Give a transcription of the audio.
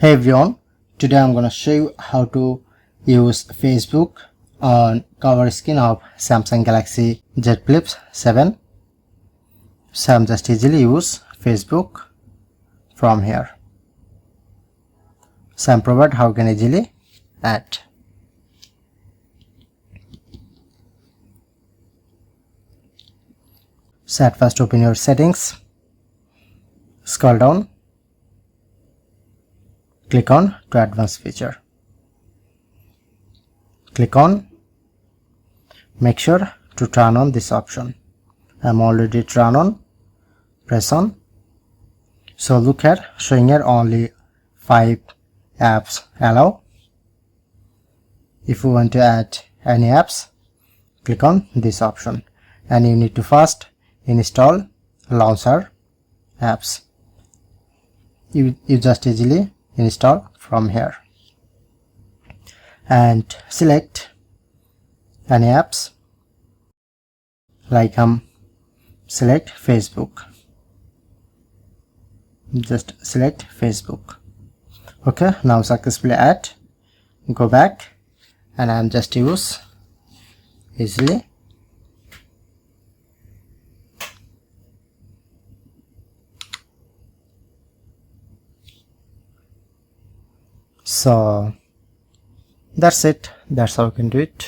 Hey everyone, today I'm gonna show you how to use Facebook on cover screen of Samsung Galaxy Z Flip 7. So I'm just easily use Facebook from here. So I'm provide how can easily add. So at first open your settings, scroll down, click on to advanced feature. Click on, make sure to turn on this option. I'm already turned on, press on. So look at showing here only 5 apps allow. If you want to add any apps, click on this option and you need to first install launcher apps. You just easily install from here and select any apps like select Facebook. Just select Facebook. Okay, now successfully add. Go back and I'm just use easily. So that's it. That's how you can do it.